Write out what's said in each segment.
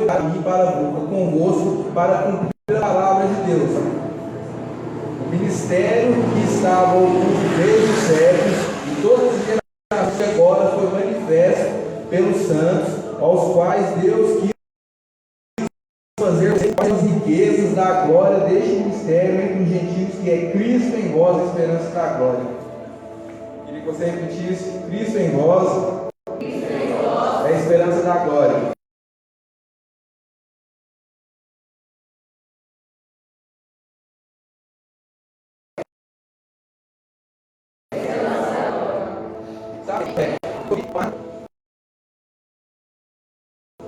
escolheu vir para convosco para cumprir a palavra de Deus. O ministério que estava oculto desde os séculos e todas as gerações agora foi manifesto pelos santos, aos quais Deus quis fazer as riquezas da glória deste mistério entre os gentios, que é Cristo em vós, a esperança da glória. Queria que você repetisse: Cristo em vós, é a esperança da glória.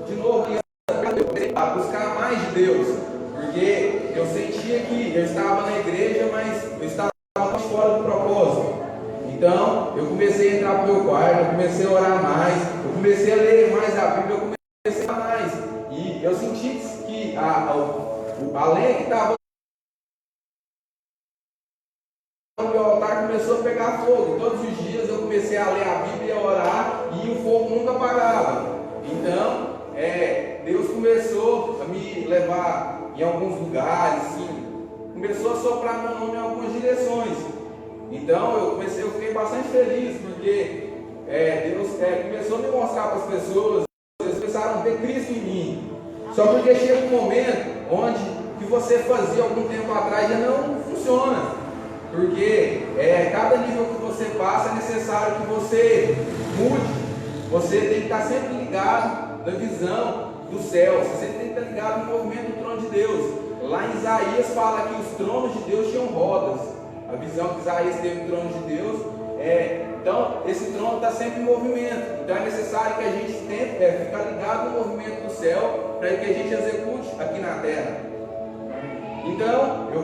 De novo, a buscar mais de Deus, porque eu sentia que eu estava na igreja, mas eu estava fora do propósito. Então, eu comecei a entrar para o meu quarto, eu comecei a orar mais, eu comecei a ler mais a Bíblia, eu comecei a orar mais. E eu senti que a lenha que estava no meu altar começou a pegar fogo. E todos os dias eu comecei a ler a Bíblia e a orar, e o fogo nunca apagava. Então, Deus começou a me levar em alguns lugares, sim. Começou a soprar meu nome em algumas direções. Então eu fiquei bastante feliz, porque Deus começou a me mostrar para as pessoas, eles começaram a ver Cristo em mim. Só porque chega um momento onde o que você fazia algum tempo atrás já não funciona. Porque cada nível que você passa é necessário que você mude. Você tem que estar sempre ligado na visão do céu. Você tem que estar ligado no movimento do trono de Deus. Lá em Isaías fala que os tronos de Deus tinham rodas. A visão que Isaías teve do trono de Deus então esse trono está sempre em movimento. Então é necessário que a gente tente ficar ligado no movimento do céu, para que a gente execute aqui na terra. Então, de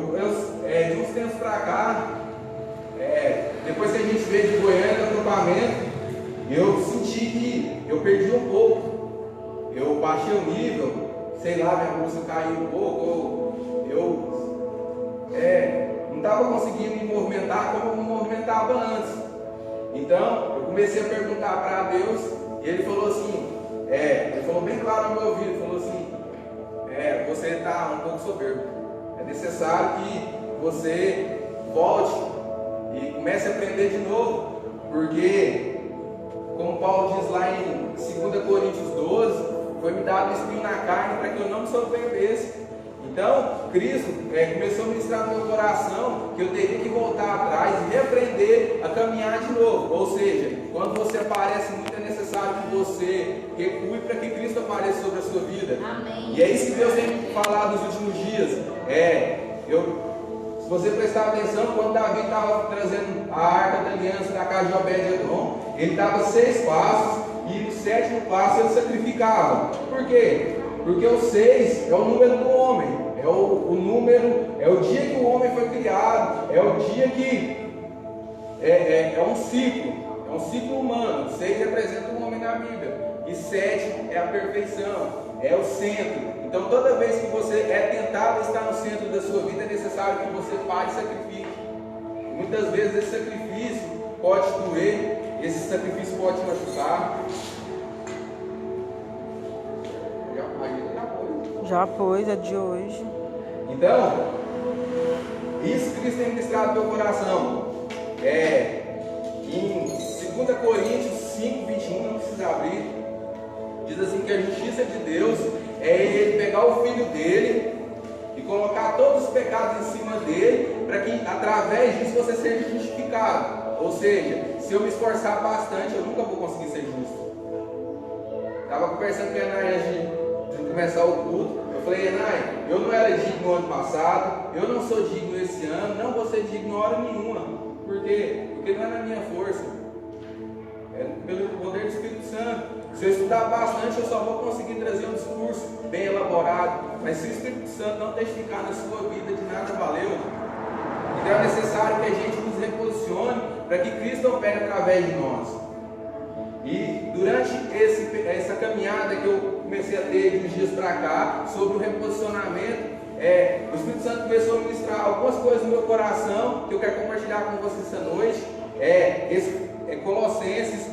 uns tempos para cá, depois que a gente veio de Goiânia no acampamento, eu senti que eu perdi um pouco. Eu baixei o nível, sei lá, minha bolsa caiu um pouco, eu não estava conseguindo me movimentar como eu me movimentava antes. Então, eu comecei a perguntar para Deus, e Ele falou assim, Ele falou bem claro no meu ouvido, Ele falou assim, você está um pouco soberbo. É necessário que você volte e comece a aprender de novo, porque, como Paulo diz lá em 2 Coríntios 12, foi-me dado um espinho na carne para que eu não me soberbesse. Então, Cristo começou a ministrar no meu coração que eu teria que voltar atrás e reaprender a caminhar de novo. Ou seja, quando você aparece muito, é necessário que você recue para que Cristo apareça sobre a sua vida. Amém. E é isso que Deus tem me falado nos últimos dias. Se você prestar atenção, quando Davi estava trazendo a arca da aliança da casa de Obed-Edom, ele dava 6 passos e no 7º passo ele sacrificava. Por quê? Porque o 6 é o número do homem, é o dia que o homem foi criado, é o dia que é um ciclo humano. 6 representa o homem na Bíblia, e 7 é a perfeição, é o centro. Então toda vez que você é tentado estar no centro da sua vida, é necessário que você pare e sacrifique. Muitas vezes esse sacrifício pode doer, esse sacrifício pode te machucar. Já pôs, é de hoje. Então, isso Cristo tem ministrado no meu coração. Em 2 Coríntios 5, 21, não precisa abrir, diz assim que a justiça de Deus é Ele pegar o Filho dele e colocar todos os pecados em cima dele, para que através disso você seja justificado. Ou seja, se eu me esforçar bastante, eu nunca vou conseguir ser justo. Estava conversando com a Enai antes de começar o culto. Eu falei, Enai, eu não era digno no ano passado, eu não sou digno esse ano, não vou ser digno hora nenhuma. Por quê? Porque não é na minha força, é pelo poder do Espírito Santo. Se eu estudar bastante, eu só vou conseguir trazer um discurso bem elaborado. Mas se o Espírito Santo não testificar na sua vida, de nada valeu. Então é necessário que a gente nos reposicione para que Cristo opere através de nós. E durante essa caminhada que eu comecei a ter de uns dias para cá, sobre o reposicionamento, o Espírito Santo começou a ministrar algumas coisas no meu coração, que eu quero compartilhar com vocês essa noite. Colossenses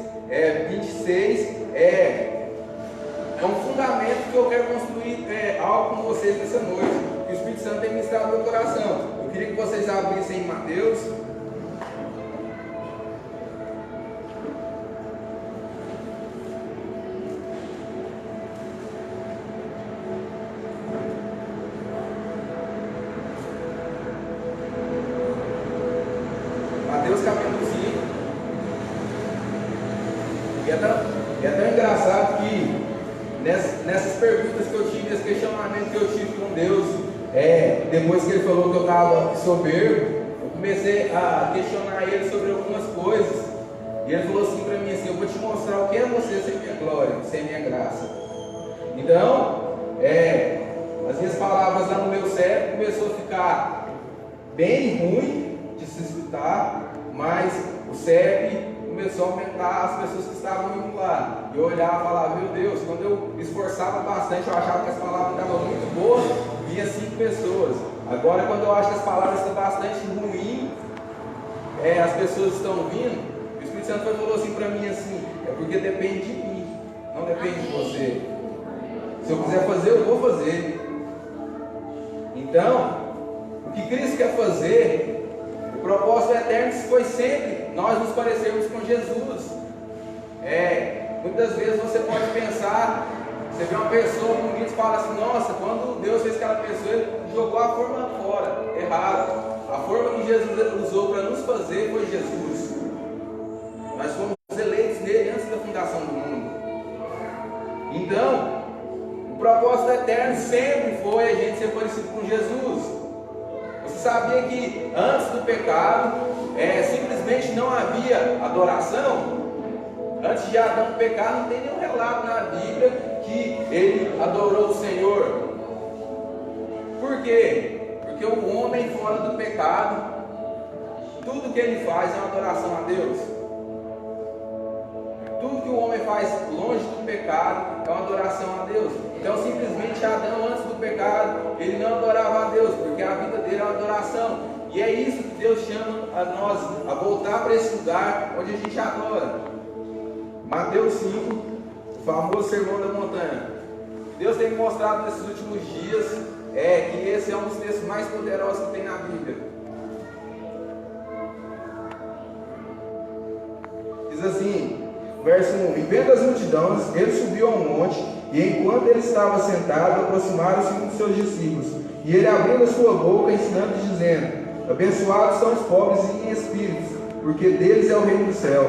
26, é um fundamento que eu quero construir algo com vocês nessa noite, que o Espírito Santo tem ministrado no meu coração. Eu queria que vocês abrissem em Mateus. Mateus capítulo 5. E é tão engraçado que nessas perguntas que eu tive, nesse questionamento que eu tive com Deus, depois que Ele falou que eu estava soberbo, eu comecei a questionar Ele sobre algumas coisas. E Ele falou assim para mim assim: eu vou te mostrar o que é você sem minha glória, sem minha graça. Então, as minhas palavras lá no meu cérebro começou a ficar bem ruim de se escutar, mas o cérebro começou a aumentar as pessoas que estavam indo lá. E eu olhava e falava: meu Deus, quando eu me esforçava bastante, eu achava que as palavras estavam muito boas, vinha 5 pessoas. Agora, quando eu acho que as palavras estão bastante ruins, as pessoas estão vindo, o Espírito Santo falou assim para mim assim: é porque depende de mim, não depende de você. Se eu quiser fazer, eu vou fazer. Então, o que Cristo quer fazer, o propósito eterno foi sempre nós nos parecermos com Jesus. Muitas vezes você pode pensar, você vê uma pessoa bonita e fala assim: nossa, quando Deus fez aquela pessoa, Ele jogou a forma fora, errado. A forma que Jesus usou para nos fazer foi Jesus. Nós fomos eleitos nele antes da fundação do mundo. Então, o propósito eterno sempre foi a gente ser parecido com Jesus. Você sabia que antes do pecado, simplesmente não havia adoração? Antes de Adão pecar, não tem nenhum relato na Bíblia que ele adorou o Senhor. Por quê? Porque o homem fora do pecado, tudo que ele faz é uma adoração a Deus. Tudo que o homem faz longe do pecado é uma adoração a Deus. Então, simplesmente Adão, antes do pecado, ele não adorava a Deus, porque a vida dele é uma adoração. E é isso que Deus chama a nós, a voltar para esse lugar onde a gente adora. Mateus 5, o famoso Sermão da Montanha. Deus tem mostrado nesses últimos dias que esse é um dos textos mais poderosos que tem na Bíblia. Diz assim, verso 1: e vendo as multidões, ele subiu ao monte, e enquanto ele estava sentado, aproximaram-se um dos seus discípulos, e ele abrindo a sua boca, ensinando e dizendo: abençoados são os pobres em espírito, porque deles é o reino do céu.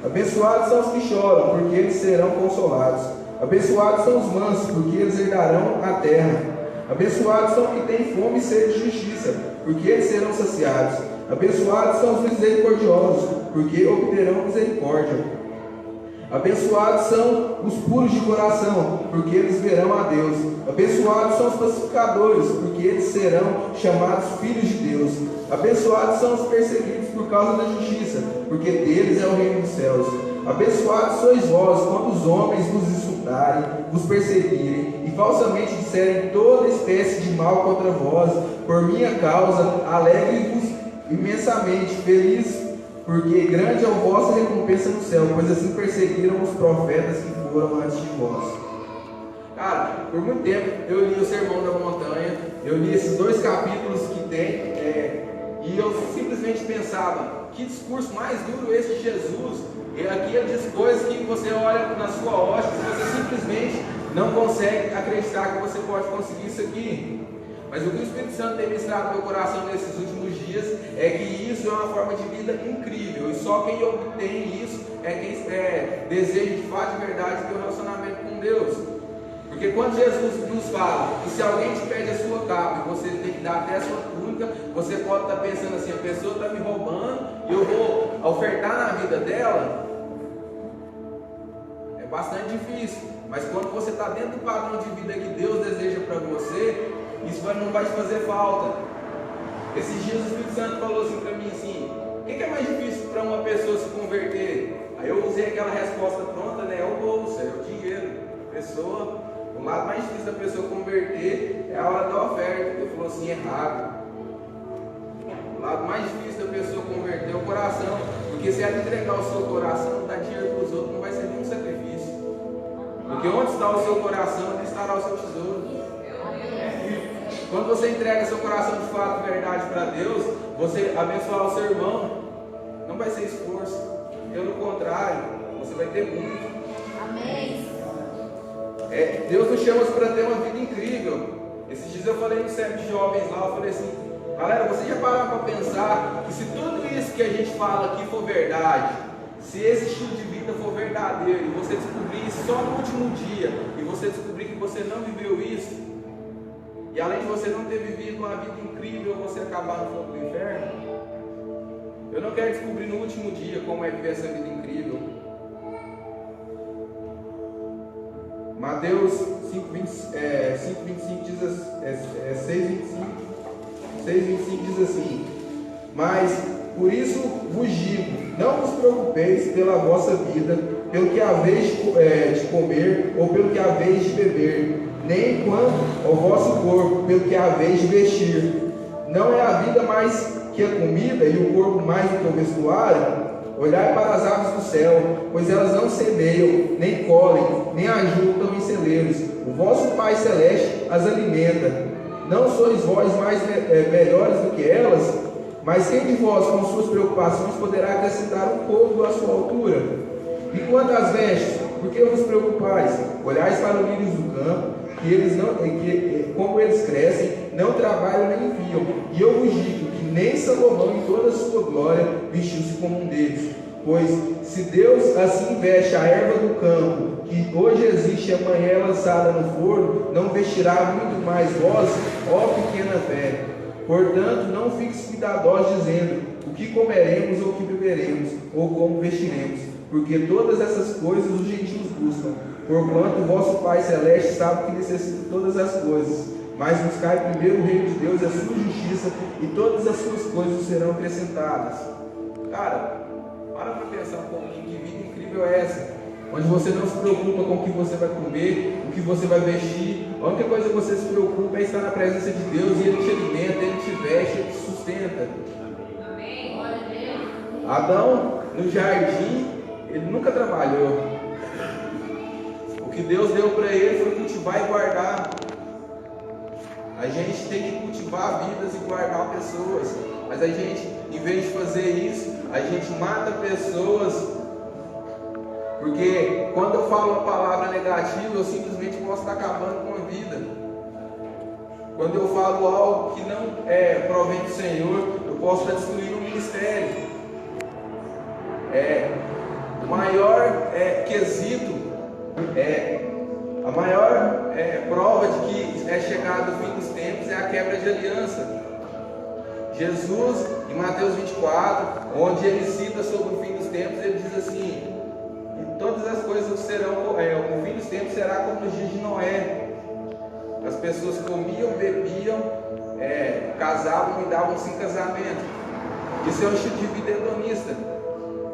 Abençoados são os que choram, porque eles serão consolados. Abençoados são os mansos, porque eles herdarão a terra. Abençoados são os que têm fome e sede de justiça, porque eles serão saciados. Abençoados são os misericordiosos, porque obterão misericórdia. Abençoados são os puros de coração, porque eles verão a Deus. Abençoados são os pacificadores, porque eles serão chamados filhos de Deus. Abençoados são os perseguidos por causa da justiça, porque deles é o reino dos céus. Abençoados sois vós, quando os homens vos insultarem, vos perseguirem, e falsamente disserem toda espécie de mal contra vós, por minha causa, alegre-vos imensamente, felizes, porque grande é a vossa recompensa no céu, pois assim perseguiram os profetas que foram antes de vós. Cara, por muito tempo eu li o Sermão da Montanha, eu li esses 2 capítulos que tem, e eu simplesmente pensava: que discurso mais duro esse de Jesus. E aqui ele diz coisas que você olha na sua ótica e você simplesmente não consegue acreditar que você pode conseguir isso aqui. Mas o que o Espírito Santo tem ministrado no meu coração nesses últimos dias é que isso é uma forma de vida incrível, e só quem obtém isso é quem deseja de fato de verdade ter um relacionamento com Deus. Porque quando Jesus nos fala que se alguém te pede a sua capa e você tem que dar até a sua túnica, você pode estar pensando assim: a pessoa está me roubando e eu vou ofertar na vida dela. É bastante difícil, mas quando você está dentro do padrão de vida que Deus deseja para você, isso não vai te fazer falta. Esses dias o Espírito Santo falou assim para mim assim: o que é mais difícil para uma pessoa se converter? Aí eu usei aquela resposta pronta, né? É o bolso, é o dinheiro. O lado mais difícil da pessoa converter é a hora da oferta. Ele falou assim: errado. O lado mais difícil da pessoa converter é o coração, porque se ela entregar o seu coração, dar dinheiro para os outros, não vai ser nenhum sacrifício. Porque onde está o seu coração, onde estará o seu tesouro. Quando você entrega seu coração de fato e verdade para Deus, você abençoar o seu irmão, não vai ser esforço. Pelo contrário, você vai ter muito. Amém. Deus nos chama para ter uma vida incrível. Esses dias eu falei no centro de jovens lá, eu falei assim, galera, vocês já pararam para pensar que se tudo isso que a gente fala aqui for verdade, se esse estilo de vida for verdadeiro, e você descobrir isso só no último dia, e você descobrir que você não viveu isso, e além de você não ter vivido uma vida incrível, você acabar no fogo do inferno? Eu não quero descobrir no último dia como é viver essa vida incrível. Mateus 5:25 diz assim, 6:25 diz assim: mas por isso vos digo, não vos preocupeis pela vossa vida, pelo que haveis de comer ou pelo que haveis de beber, nem quanto ao vosso corpo, pelo que haveis de vestir. Não é a vida mais que a comida e o corpo mais do que o vestuário? Olhai para as aves do céu, pois elas não semeiam, nem colhem, nem ajuntam em celeiros. O vosso Pai Celeste as alimenta. Não sois vós mais melhores do que elas? Mas quem de vós, com suas preocupações, poderá acrescentar um pouco à sua altura? E quanto às vestes, por que vos preocupais? Olhais para os lírios do campo, como eles crescem, não trabalham nem enviam. E eu vos digo que nem Salomão, em toda a sua glória, vestiu-se como um deles. Pois, se Deus assim veste a erva do campo, que hoje existe e amanhã é lançada no forno, não vestirá muito mais vós, ó pequena fé. Portanto, não fiqueis cuidadosos dizendo, o que comeremos ou o que beberemos, ou como vestiremos, porque todas essas coisas os gentios buscam, porquanto o vosso Pai Celeste sabe que necessita de todas as coisas. Mas buscai primeiro o reino de Deus e a sua justiça, e todas as suas coisas serão acrescentadas. Cara, para pensar um pouquinho, que vida incrível é essa? Onde você não se preocupa com o que você vai comer, o que você vai vestir. A única coisa que você se preocupa é estar na presença de Deus, e Ele te alimenta, Ele te veste, Ele te sustenta. Amém. Glória a Deus. Adão, no jardim, ele nunca trabalhou. O que Deus deu para ele foi cultivar e guardar. A gente tem que cultivar vidas e guardar pessoas, mas a gente, em vez de fazer isso, a gente mata pessoas, porque quando eu falo uma palavra negativa, eu simplesmente posso estar acabando com a vida. Quando eu falo algo que não provém do Senhor, eu posso estar destruindo o ministério. O maior quesito, a maior prova de que é chegado o fim dos tempos é a quebra de aliança. Jesus, em Mateus 24, onde ele cita sobre o fim dos tempos, ele diz assim: e todas as coisas serão, o fim dos tempos será como nos dias de Noé. As pessoas comiam, bebiam, casavam e davam-se em casamento. Isso é um estilo de vida hedonista.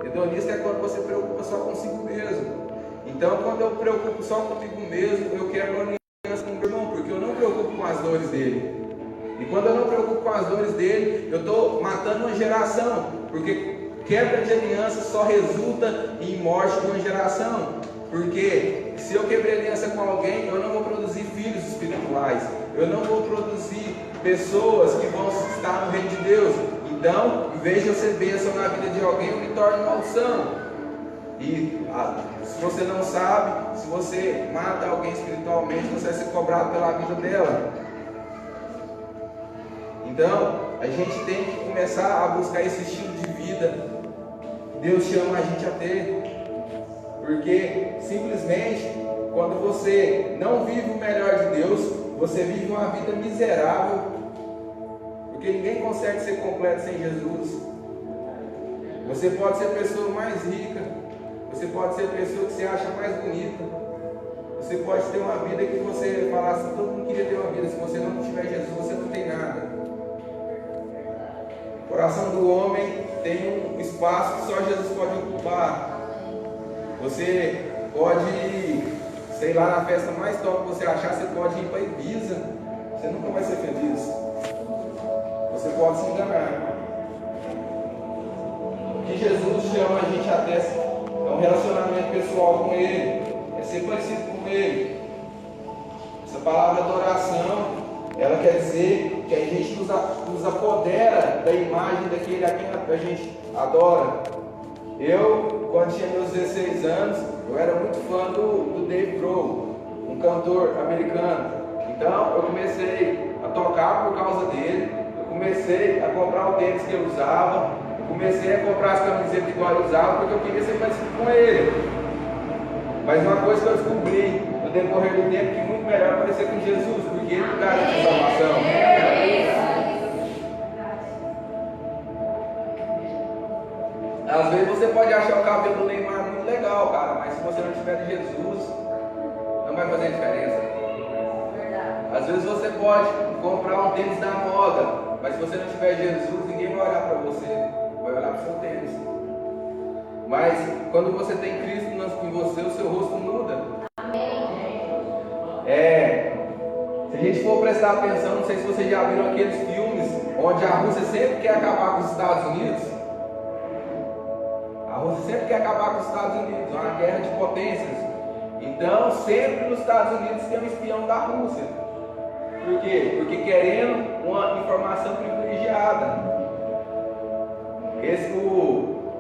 Hedonista é quando você preocupa só consigo mesmo. Então, quando eu preocupo só comigo mesmo, eu quero uma aliança com o meu irmão, porque eu não preocupo com as dores dele. E quando eu não preocupo com as dores dele, eu estou matando uma geração, porque quebra de aliança só resulta em morte de uma geração. Porque se eu quebrei aliança com alguém, eu não vou produzir filhos espirituais, eu não vou produzir pessoas que vão estar no reino de Deus. Então, em vez de eu ser bênção na vida de alguém, eu me torno maldição. E se você não sabe, se você mata alguém espiritualmente, você vai ser cobrado pela vida dela. Então, a gente tem que começar a buscar esse estilo de vida que Deus chama a gente a ter. Porque simplesmente, quando você não vive o melhor de Deus, você vive uma vida miserável. Porque ninguém consegue ser completo sem Jesus. Você pode ser a pessoa mais rica, você pode ser a pessoa que você acha mais bonita, você pode ter uma vida que você fala assim, todo mundo queria ter uma vida, se você não tiver Jesus, você não tem nada. O coração do homem tem um espaço que só Jesus pode ocupar. Você pode ir, sei lá, na festa mais top que você achar, você pode ir para Ibiza, você nunca vai ser feliz. Você pode se enganar. O que Jesus chama a gente até é um relacionamento pessoal com Ele, é ser parecido com Ele. Essa palavra adoração ela quer dizer que a gente nos apodera da imagem daquele a quem a gente adora. Eu, quando tinha meus 16 anos, eu era muito fã do Dave Grohl, um cantor americano. Então eu comecei a tocar por causa dele, eu comecei a comprar o tênis que ele usava, eu comecei a comprar as camisetas igual ele usava, porque eu queria ser parecido com ele. Mas uma coisa que eu descobri no decorrer do tempo, que muito melhor parecer com Jesus, porque ele garante a salvação. Às vezes você pode achar o cabelo do Neymar muito legal, cara, mas se você não tiver de Jesus, não vai fazer diferença. Às vezes você pode comprar um tênis da moda, mas se você não tiver Jesus, ninguém vai olhar para você, vai olhar para o seu tênis. Mas quando você tem Cristo em você, o seu rosto muda. Se a gente for prestar atenção, não sei se vocês já viram aqueles filmes onde a Rússia sempre quer acabar com os Estados Unidos. A Rússia sempre quer acabar com os Estados Unidos, é uma guerra de potências. Então, sempre nos Estados Unidos tem um espião da Rússia. Por quê? Porque querendo uma informação privilegiada.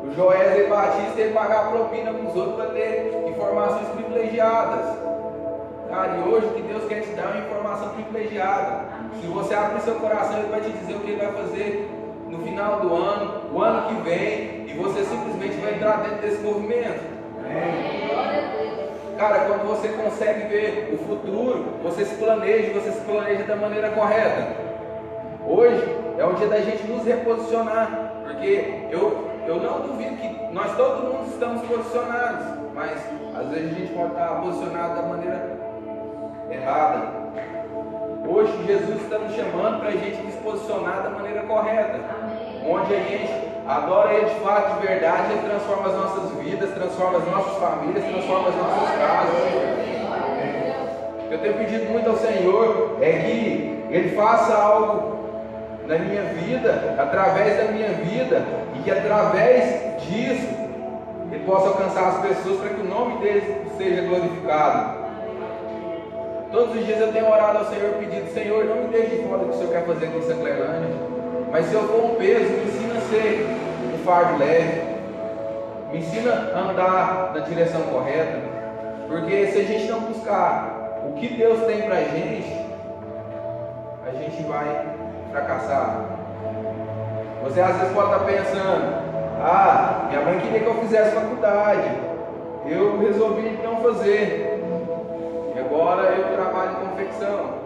O Joesley Batista ele pagar propina para os outros para ter informações privilegiadas. Cara, e hoje o que Deus quer te dar é uma informação privilegiada. Se você abrir seu coração, Ele vai te dizer o que Ele vai fazer no final do ano, o ano que vem, e você simplesmente vai entrar dentro desse movimento. Cara, quando você consegue ver o futuro, você se planeja da maneira correta. Hoje é o dia da gente nos reposicionar, porque eu não duvido que nós todo mundo estamos posicionados, mas às vezes a gente pode estar posicionado da maneira errada. Hoje Jesus está nos chamando para a gente nos posicionar da maneira correta. Onde a gente adora Ele de fato, de verdade, Ele transforma as nossas vidas, transforma as nossas famílias, transforma as nossas casas. Eu tenho pedido muito ao Senhor que Ele faça algo na minha vida, através da minha vida, e que através disso Ele possa alcançar as pessoas para que o nome dele seja glorificado. Todos os dias eu tenho orado ao Senhor pedindo: Senhor, não me deixe de fora do que o Senhor quer fazer aqui em Sanclerlândia, mas se eu for um peso, me ensina a ser um fardo leve, me ensina a andar na direção correta, porque se a gente não buscar o que Deus tem para a gente vai fracassar. Você às vezes pode estar pensando: minha mãe queria que eu fizesse faculdade, eu resolvi não fazer, e agora eu trabalho em confecção.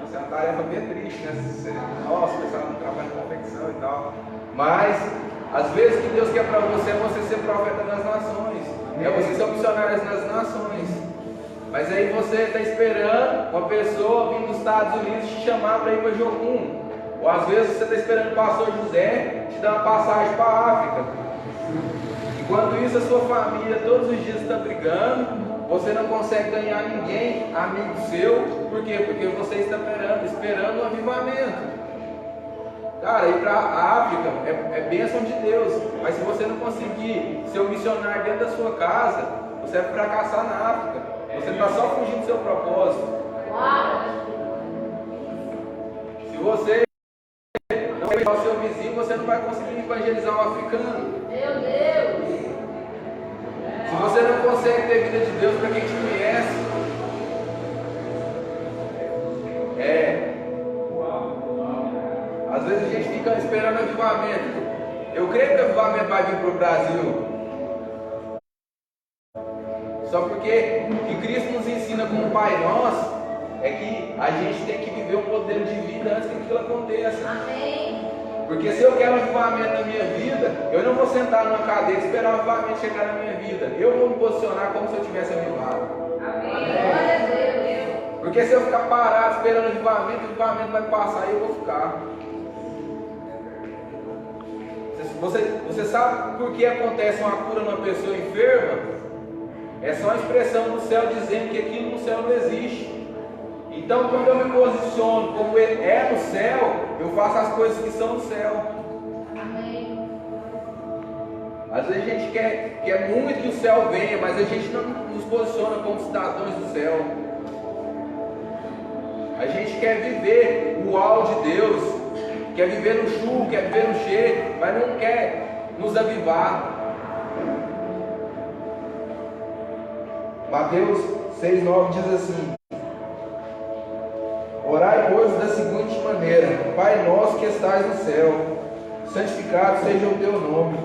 Essa é uma tarefa bem triste, né? Nossa, o pessoal não trabalha em confecção e tal. Mas às vezes o que Deus quer para você é você ser profeta das nações, é você ser missionário nas nações. Mas aí você está esperando uma pessoa vir dos Estados Unidos te chamar para ir para Jocum. Ou às vezes você está esperando o pastor José te dar uma passagem para a África. Enquanto isso, a sua família todos os dias está brigando, você não consegue ganhar ninguém, amigo seu. Por quê? Porque você está esperando um avivamento. Cara, ir para a África é bênção de Deus, mas se você não conseguir ser um missionário dentro da sua casa, você vai fracassar na África. Você está só fugindo do seu propósito. Se você não evangelizar o seu vizinho, você não vai conseguir evangelizar um africano. Meu Deus! Se você não consegue ter vida de Deus para quem te conhece, às vezes a gente fica esperando avivamento. Eu creio que o avivamento vai vir para o Brasil. Só porque o que Cristo nos ensina como Pai Nosso é que a gente tem que viver um modelo de vida antes que aquilo aconteça. Amém. Porque se eu quero um avivamento na minha vida, eu não vou sentar numa cadeira e esperar o avivamento chegar na minha vida. Eu vou me posicionar como se eu tivesse avivado. Amém. Glória a Deus. Porque se eu ficar parado esperando o avivamento vai passar e eu vou ficar. Você sabe por que acontece uma cura numa pessoa enferma? É só a expressão do céu dizendo que aquilo no céu não existe. Então, quando eu me posiciono como Ele é no céu, eu faço as coisas que são no céu. Amém. Às vezes a gente quer muito que o céu venha, mas a gente não nos posiciona como cidadãos do céu. A gente quer viver o uau de Deus, quer viver no chu, quer viver no che, mas não quer nos avivar. Mateus 6,9 diz assim: orai, pois, da seguinte maneira: Pai nosso que estais no céu, santificado seja o teu nome,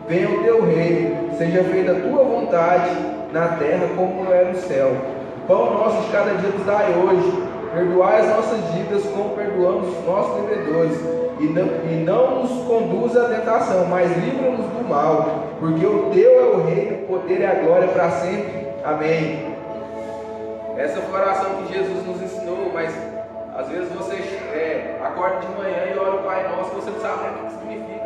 venha o teu reino, seja feita a tua vontade, na terra como é no céu. O pão nosso de cada dia nos dai hoje, perdoai as nossas dívidas como perdoamos os nossos devedores, e não nos conduza à tentação, mas livra-nos do mal, porque o teu é o reino, o poder e a glória para sempre. Amém. Essa foi a oração que Jesus nos ensinou, mas às vezes você acorda de manhã e ora o Pai Nosso, você não sabe o que significa.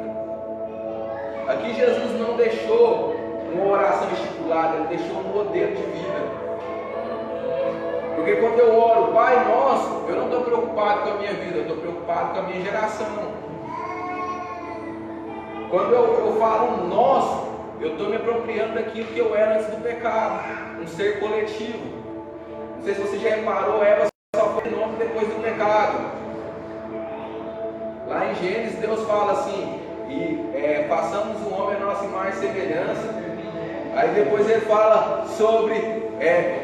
Aqui Jesus não deixou uma oração estipulada, Ele deixou um modelo de vida. Porque quando eu oro Pai Nosso, eu não estou preocupado com a minha vida, eu estou preocupado com a minha geração. Quando eu falo nosso, eu estou me apropriando daquilo que eu era antes do pecado, um ser coletivo. Não sei se você já reparou, Eva só foi nome depois do pecado. Lá em Gênesis, Deus fala assim: façamos o homem a nossa imagem e semelhança. Aí depois ele fala sobre,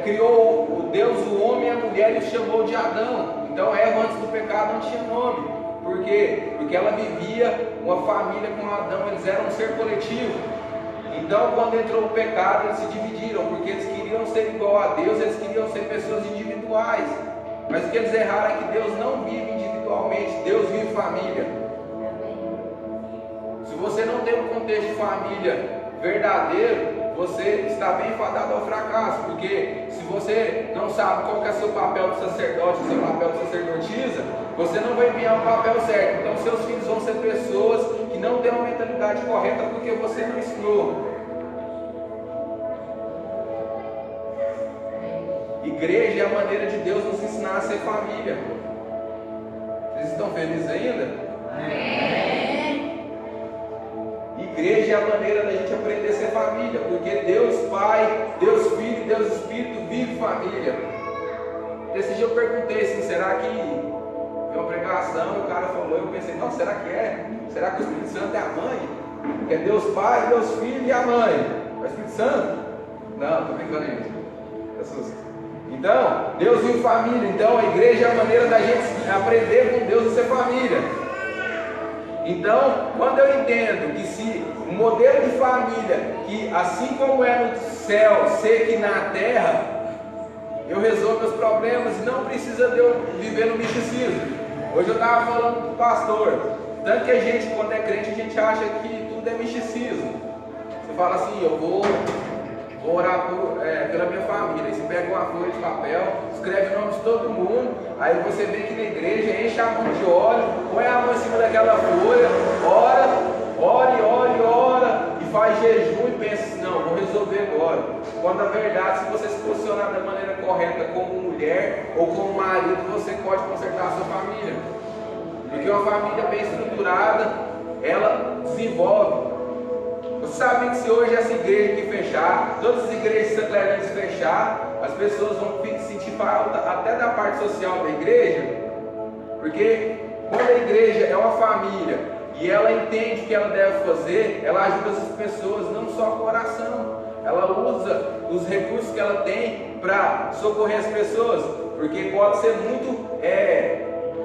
criou o Deus, o homem e a mulher, e os chamou de Adão. Então Eva antes do pecado não tinha nome. Por quê? Porque ela vivia uma família com Adão, eles eram um ser coletivo. Então quando entrou o pecado, eles se dividiram, porque eles queriam ser igual a Deus, eles queriam ser pessoas individuais. Mas o que eles erraram é que Deus não vive individualmente, Deus vive família. Se você não tem um contexto de família verdadeiro, você está bem fadado ao fracasso, porque se você não sabe qual que é o seu papel de sacerdote, o seu papel de sacerdotisa, você não vai enviar o papel certo. Então seus filhos vão ser pessoas que não têm uma mentalidade correta porque você não ensinou. Igreja é a maneira de Deus nos ensinar a ser família. Vocês estão felizes ainda? Amém. Igreja é a maneira da gente aprender a ser família, porque Deus Pai, Deus Filho e Deus Espírito vive família. Esse dia eu perguntei assim, será que tem uma pregação, e o cara falou, eu pensei, não, será que é? Será que o Espírito Santo é a mãe? Que é Deus Pai, Deus Filho e a mãe. É o Espírito Santo? Não, estou brincando, gente. Assusta. Então, Deus vive família. Então a igreja é a maneira da gente aprender com Deus e ser família. Então, quando eu entendo que se o modelo de família, que assim como é no céu, ser aqui na terra, eu resolvo meus problemas e não precisa de eu viver no misticismo. Hoje eu estava falando com o pastor, tanto que a gente, quando é crente, a gente acha que tudo é misticismo. Você fala assim, eu vou orar pela minha família. Aí você pega uma folha de papel, escreve o nome de todo mundo, aí você vem aqui na igreja, enche a mão de óleo, põe a mão em cima daquela folha, ora, e faz jejum e pensa assim, não, vou resolver agora. Quando na verdade, se você se posicionar da maneira correta como mulher ou como marido, você pode consertar a sua família. Porque uma família bem estruturada, ela desenvolve. Você sabe que se hoje essa igreja aqui fechar, todas as igrejas santlerantes fechar, as pessoas vão sentir falta até da parte social da igreja? Porque quando a igreja é uma família e ela entende o que ela deve fazer, ela ajuda essas pessoas não só com oração, ela usa os recursos que ela tem para socorrer as pessoas, porque pode ser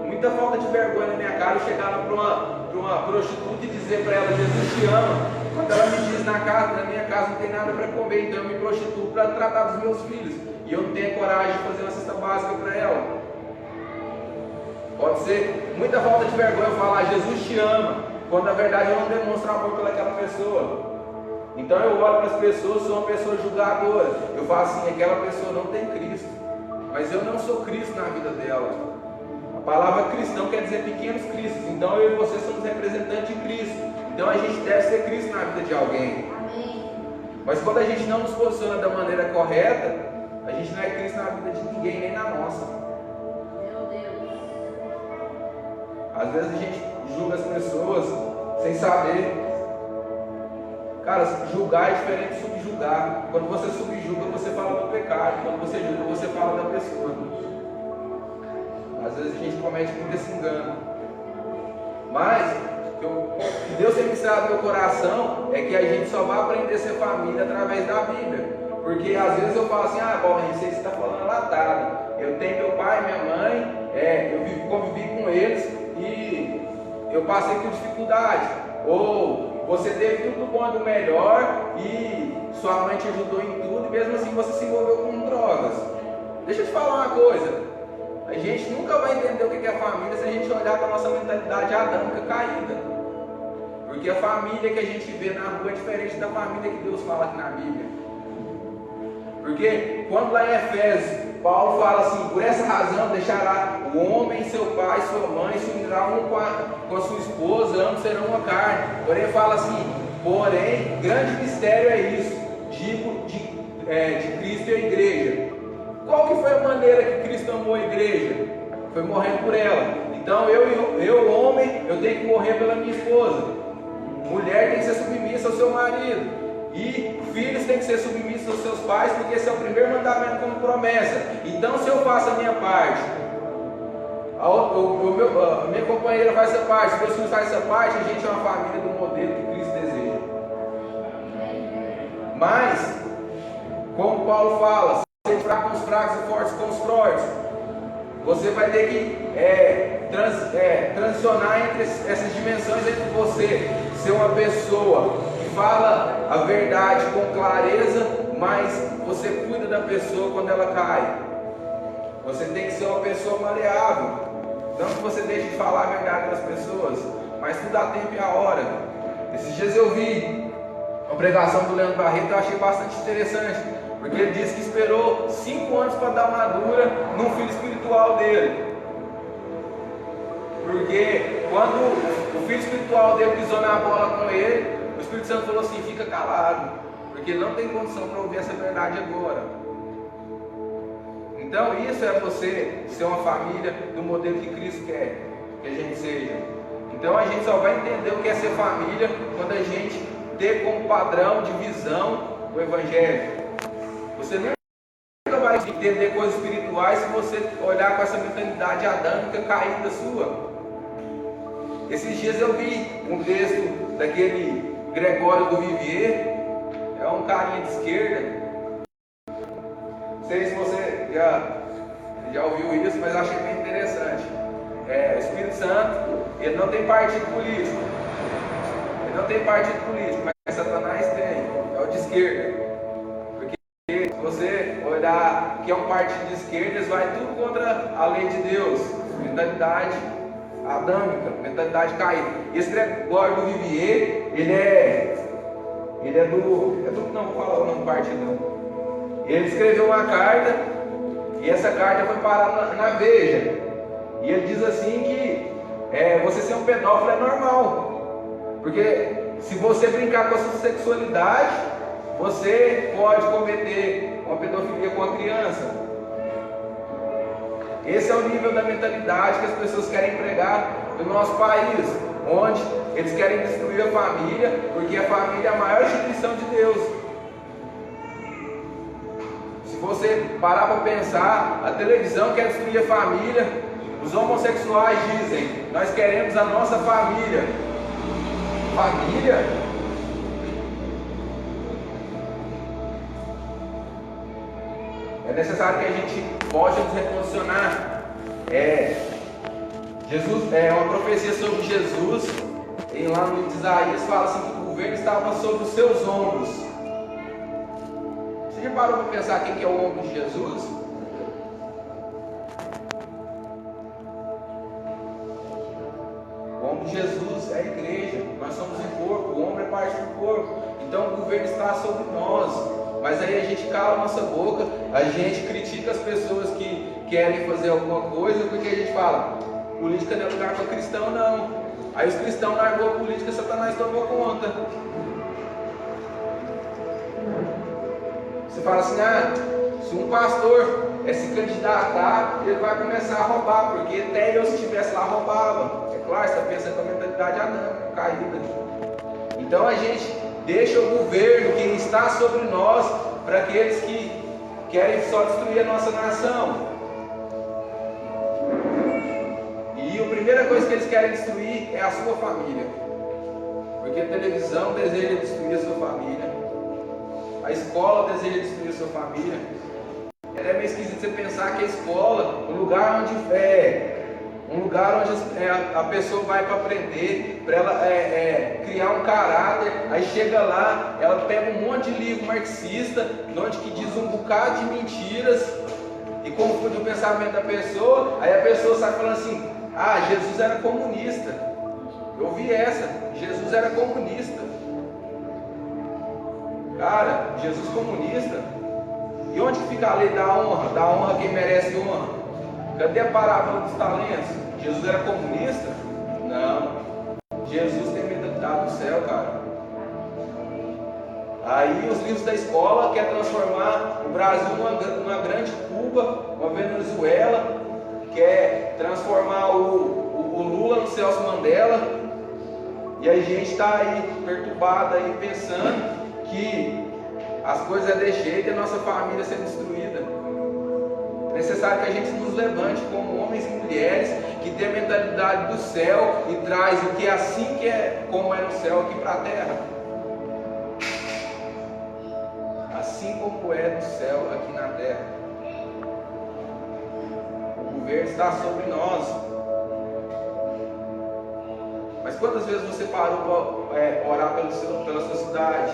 muita falta de vergonha na minha cara eu chegar para uma prostituta e dizer para ela, Jesus te ama. Quando ela me diz na minha casa não tem nada para comer, então eu me prostituo para tratar dos meus filhos. E eu não tenho coragem de fazer uma cesta básica para ela. Pode ser muita falta de vergonha eu falar, Jesus te ama, quando na verdade eu não demonstro amor pelaquela pessoa. Então eu olho para as pessoas, sou uma pessoa julgadora. Eu falo assim, aquela pessoa não tem Cristo. Mas eu não sou Cristo na vida dela. A palavra cristão quer dizer pequenos cristos. Então eu e você somos representantes de Cristo. Então a gente deve ser Cristo na vida de alguém. Amém. Mas quando a gente não nos posiciona da maneira correta, a gente não é Cristo na vida de ninguém, nem na nossa. Meu Deus. Às vezes a gente julga as pessoas sem saber. Cara, julgar é diferente de subjugar. Quando você subjuga, você fala do pecado. Quando você julga, você fala da pessoa. Às vezes a gente comete muito esse engano. Mas o que Deus tem ministrado no meu coração é que a gente só vai aprender a ser família através da Bíblia. Porque às vezes eu falo assim, bom, você está falando latado. Eu tenho meu pai, minha mãe, eu convivi com eles e eu passei por dificuldade. Ou você teve tudo do bom e do melhor e sua mãe te ajudou em tudo e mesmo assim você se envolveu com drogas. Deixa eu te falar uma coisa. A gente nunca vai entender o que é família se a gente olhar para a nossa mentalidade adâmica caída. Porque a família que a gente vê na rua é diferente da família que Deus fala aqui na Bíblia. Porque quando lá em Efésios, Paulo fala assim, por essa razão deixará o homem, seu pai, sua mãe, se unirá um com a sua esposa, ambos serão uma carne. Porém fala assim, porém, grande mistério é isso, digo de Cristo e a igreja. Qual que foi a maneira que Cristo amou a igreja? Foi morrendo por ela. Então eu homem, eu tenho que morrer pela minha esposa. Mulher tem que ser submissa ao seu marido. E filhos têm que ser submissos aos seus pais, porque esse é o primeiro mandamento como promessa. Então se eu faço a minha parte, a minha companheira faz essa parte, se meus filhos fazem essa parte, a gente é uma família do modelo que Cristo deseja. Mas, como Paulo fala, ser fraco com os fracos e fortes com os fortes. Você vai ter que transicionar entre essas dimensões entre você, ser uma pessoa que fala a verdade com clareza, mas você cuida da pessoa quando ela cai. Você tem que ser uma pessoa maleável. Não que você deixe de falar a verdade para as pessoas, mas tudo dá tempo e a hora. Esses dias eu vi uma pregação do Leandro Barreto, eu achei bastante interessante. Porque ele disse que esperou 5 anos para dar madura num filho espiritual dele. Porque quando o filho espiritual dele pisou na bola com ele, o Espírito Santo falou assim, fica calado. Porque ele não tem condição para ouvir essa verdade agora. Então isso é você ser uma família do modelo que Cristo quer que a gente seja. Então a gente só vai entender o que é ser família quando a gente ter como padrão de visão o Evangelho. Você nunca vai entender coisas espirituais se você olhar com essa mentalidade adâmica caída sua. Esses dias eu vi um texto daquele Gregório do Vivier, é um carinha de esquerda. Não sei se você já ouviu isso, mas eu achei bem interessante. O Espírito Santo, ele não tem partido político. Ele não tem partido político, mas Satanás tem, é o de esquerda. Se você olhar que é um partido de esquerda, eles vai tudo contra a lei de Deus, mentalidade adâmica, mentalidade caída. Esse Gregório do Vivier, ele é do, não vou falar o nome do partido não. Ele escreveu uma carta, e essa carta foi parar na Veja, e ele diz assim que você ser um pedófilo é normal, porque se você brincar com a sua sexualidade, você pode cometer uma pedofilia com a criança. Esse é o nível da mentalidade que as pessoas querem pregar no nosso país, onde eles querem destruir a família, porque a família é a maior instituição de Deus. Se você parar para pensar, a televisão quer destruir a família, os homossexuais dizem, nós queremos a nossa família. Família? É necessário que a gente volte a nos reposicionar. Jesus, uma profecia sobre Jesus, e lá no livro de Isaías fala assim que o governo estava sobre os seus ombros. Você já parou para pensar quem que é o ombro de Jesus? O ombro de Jesus é a igreja, nós somos o corpo, o ombro é parte do corpo, então o governo está sobre nós. Mas aí a gente cala a nossa boca, a gente critica as pessoas que querem fazer alguma coisa, porque a gente fala, política não é lugar para cristão não. Aí os cristãos largou a política, Satanás tomou conta. Você fala assim, se um pastor se candidatar, ele vai começar a roubar, porque até eu se estivesse lá roubava. É claro, você está pensando com a mentalidade adâmica, caída. Então a gente deixa o governo que está sobre nós para aqueles que querem só destruir a nossa nação. querem destruir é a sua família. Porque a televisão deseja destruir a sua família. A escola deseja destruir a sua família. É meio esquisito você pensar que a escola, um lugar onde a pessoa vai para aprender, para ela criar um caráter. Aí chega lá, ela pega um monte de livro marxista, onde que diz um bocado de mentiras e confunde o pensamento da pessoa. Aí a pessoa sai falando assim: ah, Jesus era comunista. Eu ouvi essa, Jesus era comunista. Cara, Jesus comunista? E onde que fica a lei da honra? Da honra quem merece honra? Cadê a parábola dos talentos? Jesus era comunista? Não. Jesus tem mentalidade do céu, cara. Aí os livros da escola querem transformar o Brasil numa grande Cuba, uma Venezuela, quer transformar o Lula no Celso Mandela. E a gente está aí perturbado aí pensando que as coisas é de jeito e a nossa família sendo destruída. É necessário que a gente nos levante como homens e mulheres que tem a mentalidade do céu e traz o que é assim que é, como é no céu aqui para a terra. Assim como é no céu aqui na terra. O governo está sobre nós. Mas quantas vezes você parou para orar pela sua cidade?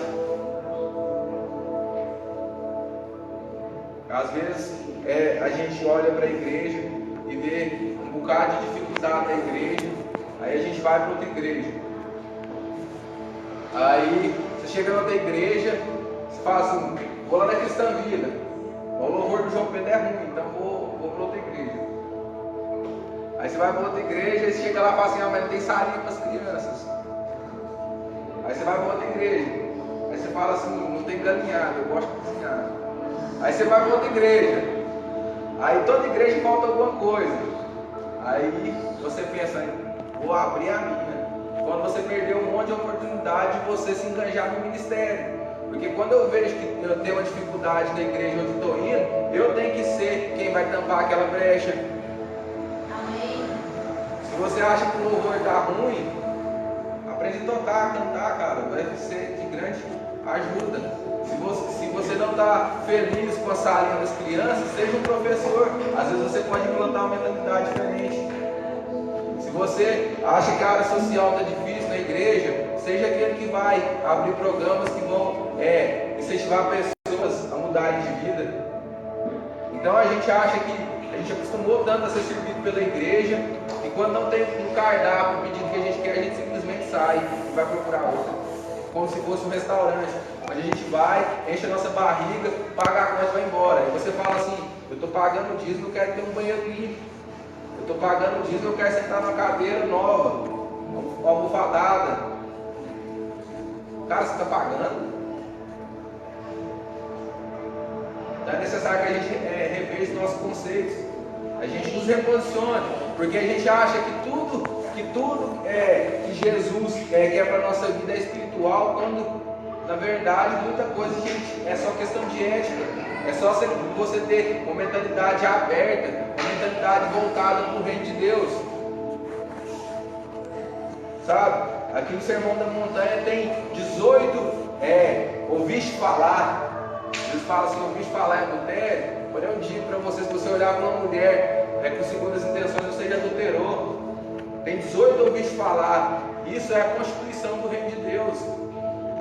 Às vezes a gente olha para a igreja e vê um bocado de dificuldade da igreja, aí a gente vai para outra igreja. Aí você chega na outra igreja, você fala assim: vou lá na Cristã Vida, o louvor do João Pedro é ruim, então vou para outra igreja. Aí você vai para outra igreja e você chega lá e fala assim: ah, mas não tem salinha para as crianças. Aí você vai para outra igreja, aí você fala assim: não tem galinhada, eu gosto de cozinhar. Aí você vai para outra igreja, aí toda igreja falta alguma coisa. Aí você pensa: vou abrir a minha. Quando você perdeu um monte de oportunidade de você se enganjar no ministério. Porque quando eu vejo que eu tenho uma dificuldade na igreja onde estou indo, eu tenho que ser quem vai tampar aquela brecha. Amém. Se você acha que o louvor está ruim, aprende a tocar, a cantar, cara. Vai ser de grande ajuda. Se você não está feliz com a salinha das crianças, seja um professor. Às vezes você pode implantar uma mentalidade diferente. Se você acha que a área social está difícil na igreja, seja aquele que vai abrir programas que vão incentivar pessoas a mudarem de vida. Então a gente acha que a gente acostumou tanto a ser servido pela igreja, que quando não tem um cardápio pedindo o que a gente quer, a gente simplesmente sai e vai procurar outra. Como se fosse um restaurante, onde a gente vai, enche a nossa barriga, paga a conta e vai embora. E você fala assim: eu estou pagando dízimo, eu quero ter um banheiro limpo. Eu estou pagando dízimo, eu quero sentar numa cadeira nova, uma almofadada. Cara, você está pagando? Então é necessário que a gente reveja os nossos conceitos. A gente nos reposicione, porque a gente acha que tudo que Jesus quer para a nossa vida é espiritual, quando na verdade muita coisa, gente, é só questão de ética. É só você ter uma mentalidade aberta, uma mentalidade voltada para o reino de Deus. Sabe? Aqui no Sermão da Montanha tem 18 ouviste falar. Eles falam assim: ouviste falar em adultério. Quando eu digo para vocês, se você olhar para uma mulher com segundas intenções, você já adulterou. Tem 18 ouviste falar. Isso é a constituição do reino de Deus.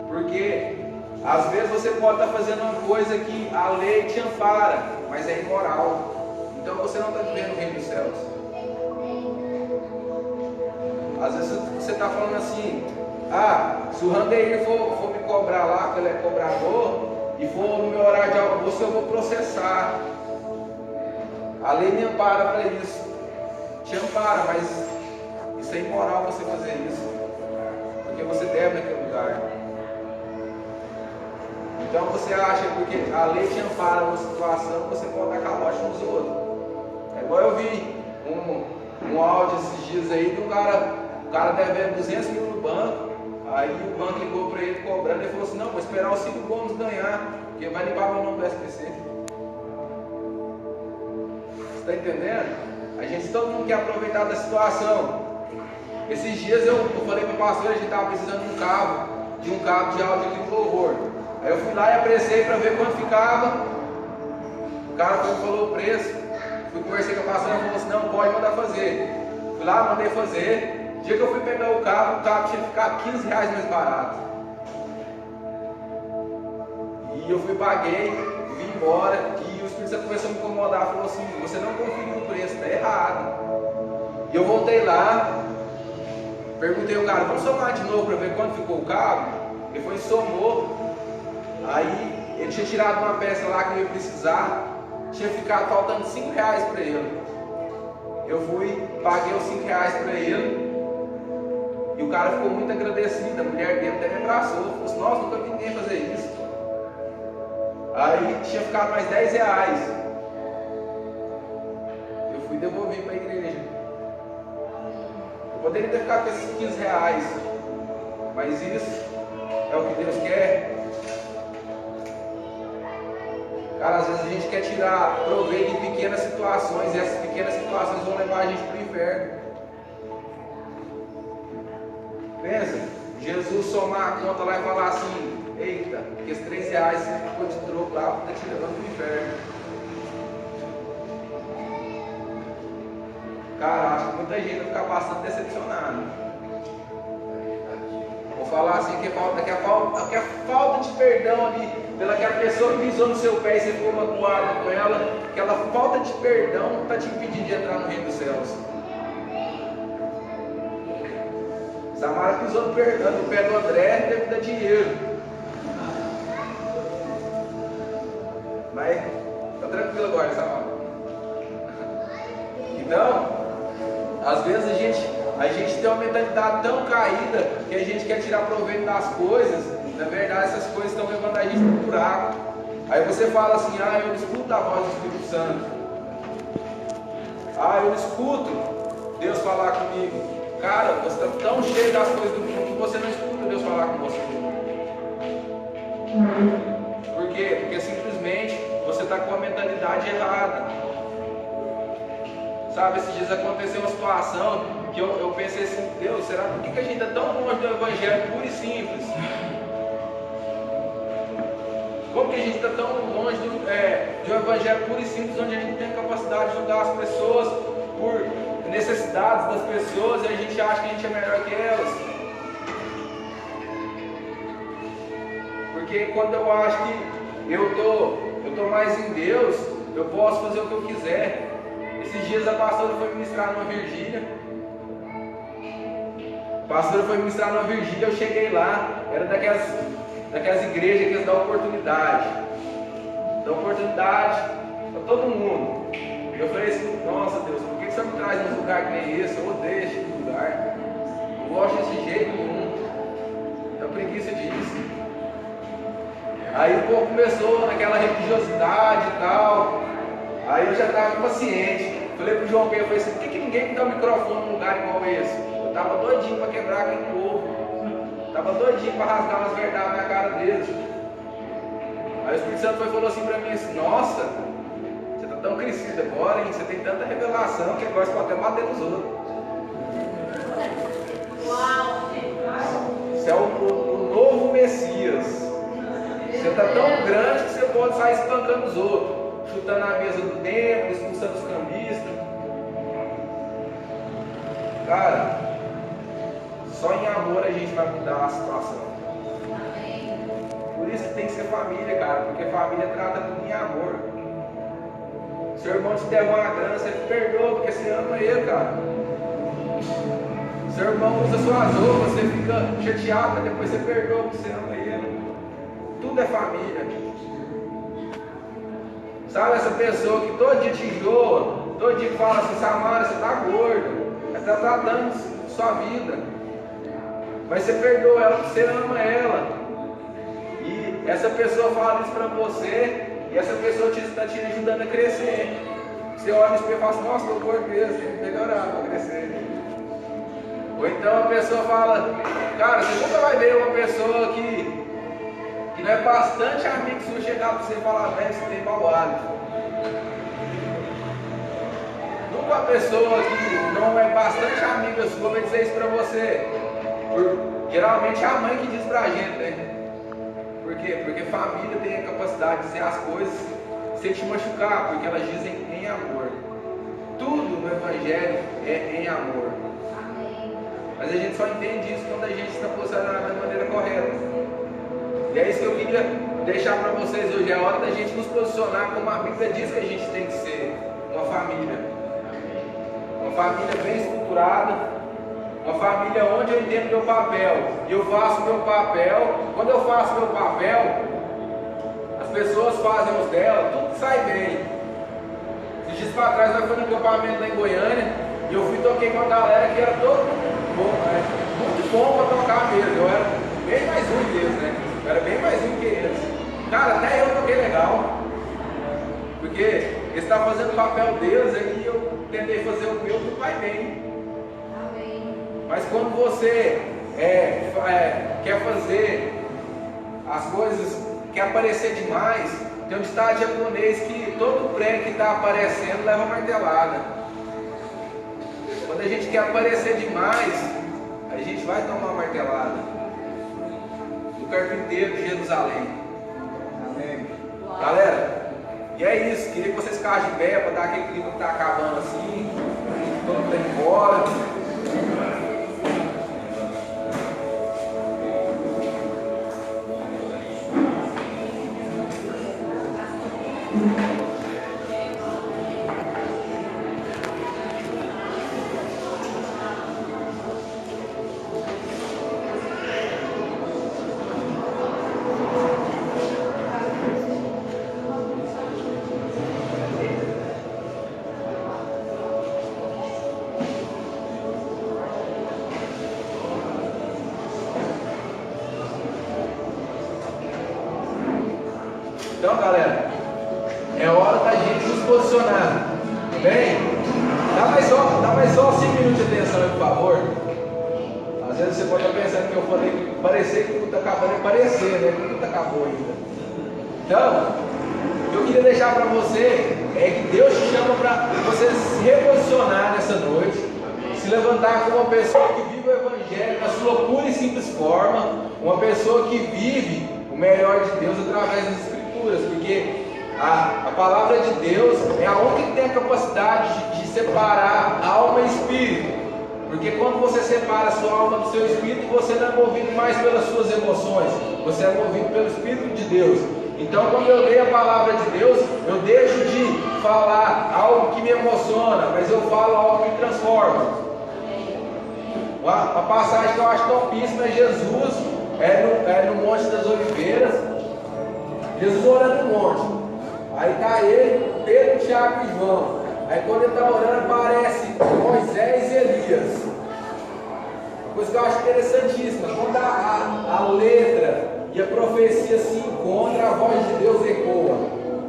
Porque às vezes você pode estar fazendo uma coisa que a lei te ampara, mas é imoral. Então você não está vivendo o reino dos céus. Às vezes você está falando assim: ah, se o Randeir for me cobrar lá, que ele é cobrador, e for no meu horário de almoço, eu vou processar. A lei me ampara para isso. Te ampara, mas isso é imoral você fazer isso. Porque você deve naquele lugar. Então você acha que porque a lei te ampara numa situação, você pode dar calote nos outros. É igual eu vi um áudio esses dias aí de um cara devendo 200 mil no banco. Aí o banco ligou para ele cobrando, ele falou assim: não, vou esperar o Ciro Gomes ganhar, porque vai limpar meu nome do SPC. Você está entendendo? A gente, todo mundo quer aproveitar da situação. Esses dias eu falei para o pastor, a gente estava precisando de um cabo de áudio aqui no louvor. Aí eu fui lá e apressei para ver quanto ficava. O cara foi e falou o preço. Fui conversei com a pastora e falou assim, não, pode mandar fazer. Fui lá, mandei fazer. O dia que eu fui pegar o cabo tinha ficado R$15 mais barato. E eu fui, paguei, vim embora. E o Espírito Santo começou a me incomodar. Falou assim, você não conferiu o preço, está errado. E eu voltei lá, perguntei ao cara, vamos somar de novo para ver quanto ficou o cabo? Ele foi e somou. Aí ele tinha tirado uma peça lá que eu ia precisar. Tinha ficado faltando R$5 para ele. Eu fui, paguei os R$5 para ele. E o cara ficou muito agradecido. A mulher dele até me abraçou. Falou assim, nossa, nunca vi ninguém fazer isso. Aí tinha ficado mais R$10. Eu fui devolver para a igreja. Eu poderia ter ficado com esses R$15. Mas isso é o que Deus quer. Cara, às vezes a gente quer tirar proveito de pequenas situações, e essas pequenas situações vão levar a gente para o inferno. Pensa, Jesus somar a conta lá e falar assim, eita, porque esses R$3 você ficou de troco lá, está te levando para o inferno. Cara, acho que muita gente vai ficar bastante decepcionada. Vou falar assim, que a falta de perdão ali, pelaquela pessoa que pisou no seu pé e você ficou magoado com ela, aquela falta de perdão está te impedindo de entrar no reino dos céus. Samara pisou no pé do André, não teve que dar dinheiro. Mas tá tranquilo agora, Samara. Então, às vezes a gente tem uma mentalidade tão caída que a gente quer tirar proveito das coisas. Na verdade, essas coisas estão levando a gente para o buraco. Aí você fala assim, eu não escuto a voz do Espírito Santo. Eu não escuto Deus falar comigo. Cara, você está tão cheio das coisas do mundo que você não escuta Deus falar com você. Por quê? Porque simplesmente você está com a mentalidade errada. Sabe, esses dias aconteceu uma situação que eu pensei assim, Deus, será por que a gente está tão longe do Evangelho puro e simples? Como que a gente está tão longe de um Evangelho puro e simples, onde a gente tem a capacidade de ajudar as pessoas por necessidades das pessoas e a gente acha que a gente é melhor que elas? Porque quando eu acho que eu tô mais em Deus, eu posso fazer o que eu quiser. Esses dias a pastora foi ministrar numa vigília. Eu cheguei lá, era daquelas igrejas que eles dão oportunidade. Dão oportunidade para todo mundo. Eu falei assim, nossa Deus, por que você me traz num lugar que nem esse? Eu odeio esse lugar. Não gosto desse jeito nenhum. Tenho preguiça disso. Aí o povo começou naquela religiosidade e tal. Aí eu já estava impaciente. Falei pro João Pedro, falei assim, por que ninguém me dá um microfone num lugar igual esse? Eu estava doidinho para quebrar aquele povo. Estava doidinho para rasgar umas verdades na cara deles. Aí o Espírito Santo falou assim para mim assim, nossa, você está tão crescido agora, hein? Você tem tanta revelação que agora você pode até bater nos outros. Você é o novo Messias. Você está tão grande que você pode sair espancando os outros. Chutando a mesa do templo, expulsando os cambistas. Cara, só em amor a gente vai mudar a situação. Por isso que tem que ser família, cara, porque família trata tudo em amor. Seu irmão te der uma grana, você perdoa porque você ama ele, cara. Seu irmão usa suas roupas, você fica chateado, mas depois você perdoa porque você ama ele. Tudo é família. Sabe essa pessoa que todo dia te enjoa, todo dia fala assim, Samara, você está gorda, ela está tratando sua vida, mas você perdoa ela porque você ama ela, e essa pessoa fala isso para você, e essa pessoa está te ajudando a crescer. Você olha no espelho e fala assim, nossa, estou gordo mesmo, tem que melhorar para crescer. Ou então a pessoa fala, cara, você nunca vai ver uma pessoa que não é bastante amigo se eu chegar para você e falar, velho, você tem mau hálito. Nunca uma pessoa que não é bastante amiga sua vai dizer isso pra você. Geralmente é a mãe que diz pra gente, né? Por quê? Porque família tem a capacidade de dizer as coisas sem te machucar, porque elas dizem em amor. Tudo no Evangelho é em amor. Mas a gente só entende isso quando a gente está posicionado da maneira correta. E é isso que eu queria deixar para vocês hoje. É a hora da gente nos posicionar como a Bíblia diz que a gente tem que ser. Uma família. Uma família bem estruturada. Uma família onde eu entendo meu papel. E eu faço meu papel. Quando eu faço meu papel, as pessoas fazem os dela, tudo sai bem. Esses dias para trás nós fomos no acampamento lá em Goiânia. E eu toquei com a galera que era todo bom, né? Muito bom para tocar mesmo. Eu era bem mais ruim deles, né? Eu era bem mais ruim que eles. Cara, até eu toquei legal. Porque eles estavam fazendo o papel deles, aí eu tentei fazer o meu, tudo vai bem. Amém. Mas quando você quer fazer as coisas, quer aparecer demais, tem um ditado japonês que todo prego que está aparecendo leva martelada. Quando a gente quer aparecer demais, a gente vai tomar uma martelada do carpinteiro de Jerusalém. Amém. Galera, e é isso. Queria que vocês ficassem de pé para dar aquele clima que está acabando assim. Todo mundo indo embora. Então, galera, é hora da gente nos posicionar. Bem, dá mais só 5 minutos de atenção aí, por favor. Às vezes você pode estar pensando que eu falei, parecer que tudo está acabando, é parecer, né? Que tudo acabou ainda. Então, o que eu queria deixar para você é que Deus te chama para você se reposicionar nessa noite, se levantar como uma pessoa que vive o Evangelho na sua pura e simples forma, uma pessoa que vive o melhor de Deus através das Escrituras, porque a palavra de Deus é a única que tem a capacidade de separar alma e espírito. Porque quando você separa a sua alma do seu espírito, você não é movido mais pelas suas emoções, você é movido pelo Espírito de Deus. Então, quando eu leio a palavra de Deus, eu deixo de falar algo que me emociona, mas eu falo algo que me transforma. A passagem que eu acho topíssima é Jesus no Monte das Oliveiras. Jesus orando no monte. Aí está ele, Pedro, Tiago e João. Aí quando ele está orando, aparece Moisés e Elias. Coisa que eu acho interessantíssima. Quando a letra e a profecia se encontram, a voz de Deus ecoa.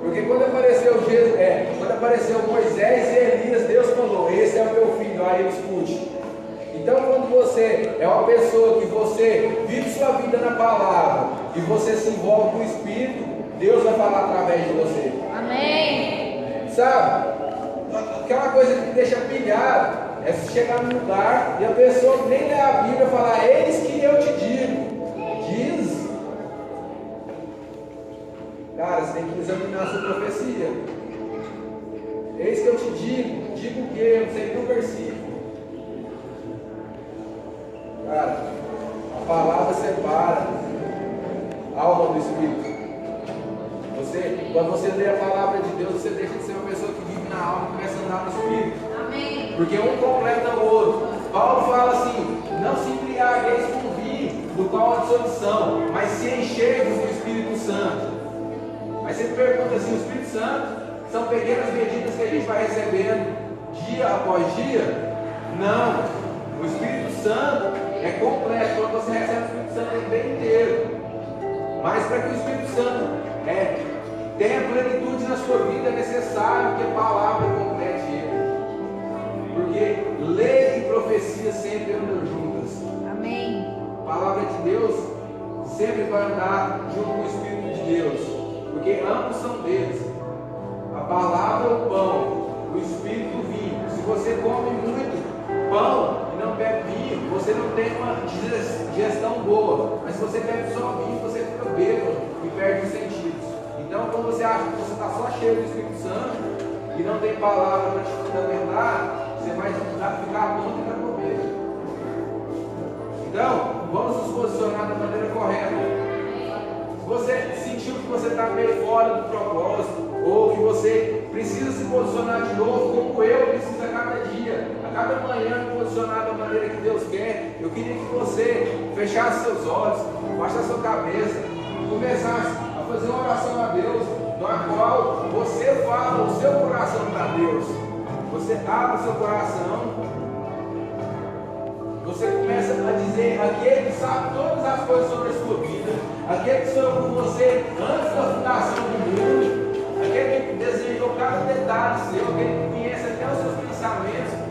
Porque quando apareceu Moisés e Elias, Deus falou: esse é o meu filho, aí ele escute. Então, quando você é uma pessoa que você vive sua vida na palavra e você se envolve com o Espírito, Deus vai falar através de você. Amém. Sabe? Aquela coisa que me deixa pilhado é se chegar num lugar e a pessoa nem lê a Bíblia e falar: eis que eu te digo. Diz. Cara, você tem que examinar a sua profecia. Eis que eu te digo. Digo o quê? Eu não sei nem o versículo. Cara, a palavra separa a alma do Espírito. Quando você lê a palavra de Deus, você deixa de ser uma pessoa que vive na alma e começa a andar no Espírito. Amém. Porque um completa o outro. Paulo fala assim: não se embriagueis com vinho, do qual há dissolução, mas se enchei-vos do Espírito Santo. Aí você pergunta assim: o Espírito Santo são pequenas medidas que a gente vai recebendo dia após dia? Não. O Espírito Santo é completo. Quando você recebe o Espírito Santo, ele vem inteiro. Mas para que o Espírito Santo tenha plenitude na sua vida, é necessário que a palavra complete ele. Porque lei e profecia sempre andam juntas. Amém. A palavra de Deus sempre vai andar junto com o Espírito de Deus. Porque ambos são deles. A palavra é o pão, o Espírito o vinho. Se você se você bebe só vinho, você fica bêbado e perde os sentidos. Então, quando você acha que você está só cheio do Espírito Santo e não tem palavra para te fundamentar, você vai ficar tonto e vai comer. Então, vamos nos posicionar da maneira correta. Se você sentiu que você está meio fora do propósito, ou que você precisa se posicionar de novo, como eu preciso a cada dia, a cada manhã me posicionar da maneira que Deus quer, eu queria que você fechasse seus olhos, baixasse sua cabeça, começasse a fazer uma oração a Deus, na qual você fala o seu coração para Deus. Você abre o seu coração, você começa a dizer: aquele que sabe todas as coisas sobre a sua vida, aquele que sonhou com você antes da fundação do mundo, aquele que desejou cada detalhe seu, aquele que conhece até os seus pensamentos.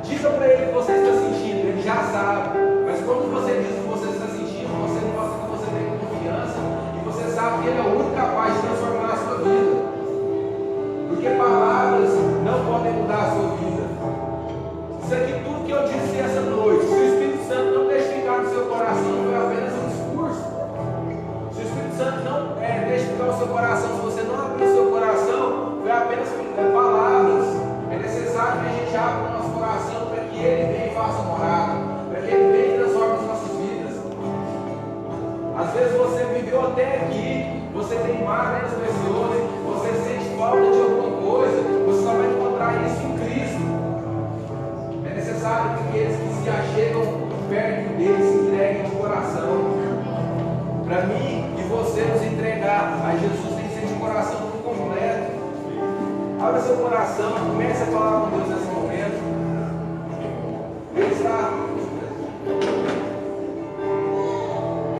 Diga para ele o que você está sentindo, ele já sabe. Mas quando você diz o que você está sentindo, você mostra que você tem confiança e você sabe que ele é o único capaz de transformar a sua vida. Porque palavras não podem mudar a sua vida. Isso aqui, tudo que eu disse essa noite, se o Espírito Santo não testificar no seu coração, foi apenas um discurso. Se o Espírito Santo não testificar o seu coração, se você não abrir o seu coração, foi apenas palavras. É necessário que a gente abra o nosso coração para que Ele venha e faça morada, para que Ele venha e transforme as nossas vidas. Às vezes você viveu até aqui, você tem mágoa das pessoas, você sente falta de alguma coisa, você só vai encontrar isso em Cristo. É necessário que aqueles que se achegam perto dele se entreguem o coração. Para mim e você nos entregar a Jesus, tem que ser de coração por completo. Abra seu coração, comece a falar com Deus